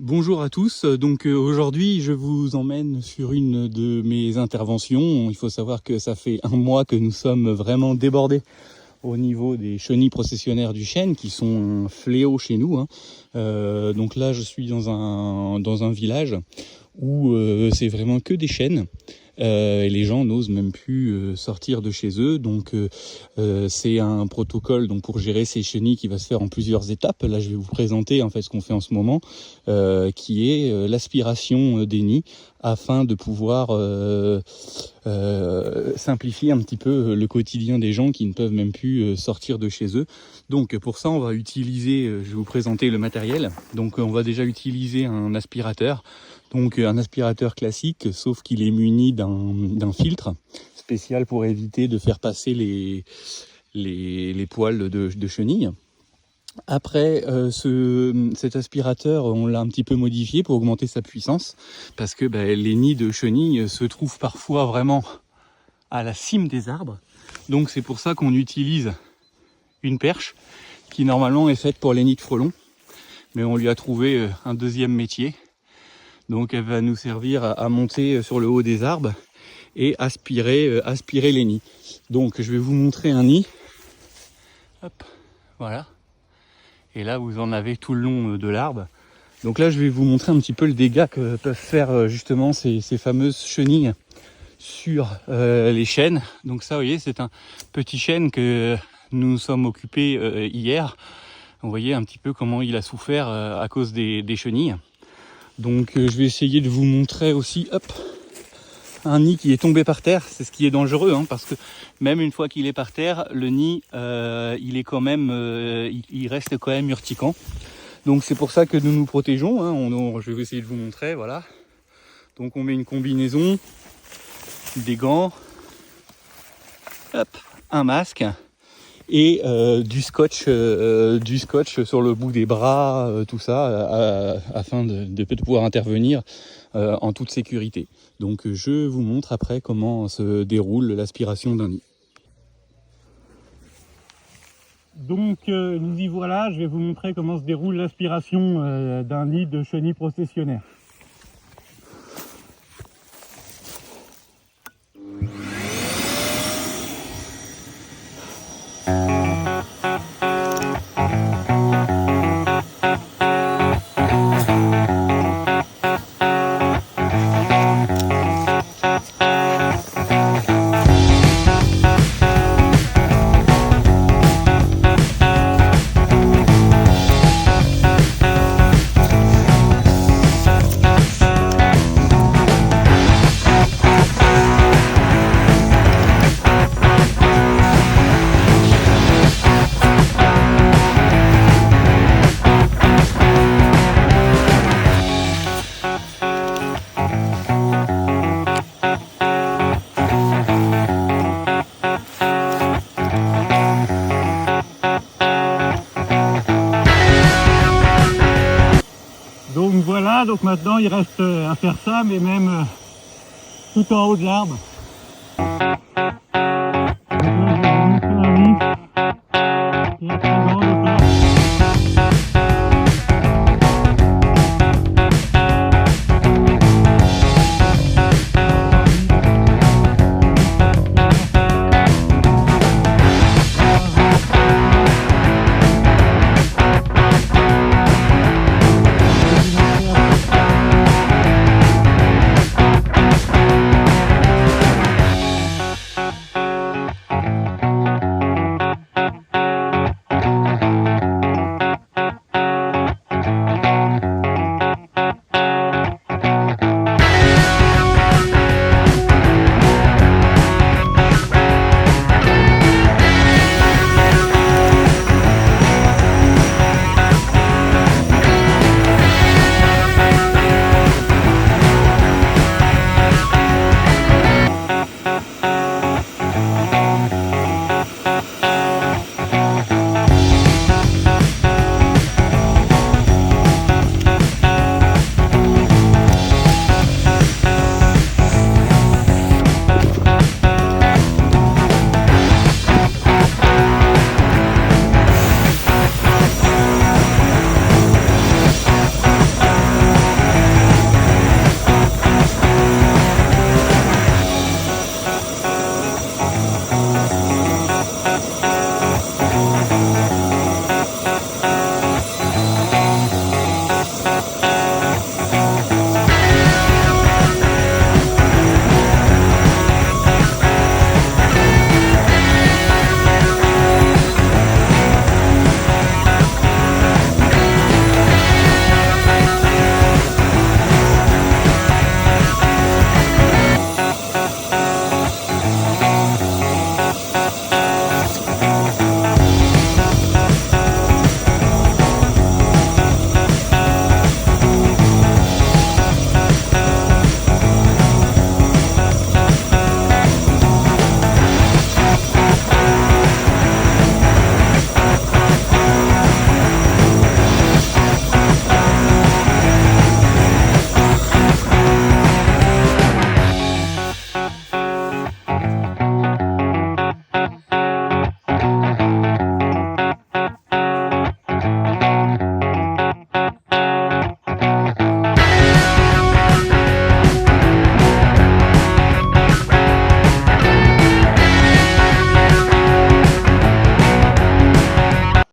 Bonjour à tous, donc aujourd'hui je vous emmène sur une de mes interventions. Il faut savoir que ça fait un mois que nous sommes vraiment débordés au niveau des chenilles processionnaires du chêne qui sont un fléau chez nous, hein. Donc là je suis dans un village où c'est vraiment que des chênes. Et les gens n'osent même plus sortir de chez eux. Donc c'est un protocole donc pour gérer ces chenilles qui va se faire en plusieurs étapes. Là je vais vous présenter en fait ce qu'on fait en ce moment, qui est l'aspiration des nids afin de pouvoir simplifier un petit peu le quotidien des gens qui ne peuvent même plus sortir de chez eux. Donc pour ça on va utiliser, je vais vous présenter le matériel. Donc on va déjà utiliser un aspirateur. Donc un aspirateur classique, sauf qu'il est muni d'un filtre spécial pour éviter de faire passer les poils de chenilles. Après, cet aspirateur, on l'a un petit peu modifié pour augmenter sa puissance, parce que les nids de chenilles se trouvent parfois vraiment à la cime des arbres. Donc c'est pour ça qu'on utilise une perche qui normalement est faite pour les nids de frelons, mais on lui a trouvé un deuxième métier. Donc elle va nous servir à monter sur le haut des arbres et aspirer les nids. Donc je vais vous montrer un nid. Hop, voilà. Et là vous en avez tout le long de l'arbre. Donc là je vais vous montrer un petit peu le dégât que peuvent faire justement ces fameuses chenilles sur les chênes. Donc ça vous voyez, c'est un petit chêne que nous nous sommes occupés hier. Vous voyez un petit peu comment il a souffert à cause des chenilles. Donc je vais essayer de vous montrer aussi un nid qui est tombé par terre. C'est ce qui est dangereux, hein, parce que même une fois qu'il est par terre, le nid il est quand même, il reste quand même urticant. Donc c'est pour ça que nous nous protégeons, hein. Je vais essayer de vous montrer, voilà. Donc on met une combinaison, des gants, un masque et du scotch sur le bout des bras, tout ça, afin de pouvoir intervenir en toute sécurité. Donc je vous montre après comment se déroule l'aspiration d'un nid. Donc nous y voilà, je vais vous montrer comment se déroule l'aspiration d'un nid de chenilles processionnaires. Donc voilà, donc maintenant il reste à faire ça, mais même tout en haut de l'arbre. Donc là, je vais vous montrer un nid qui est très grand.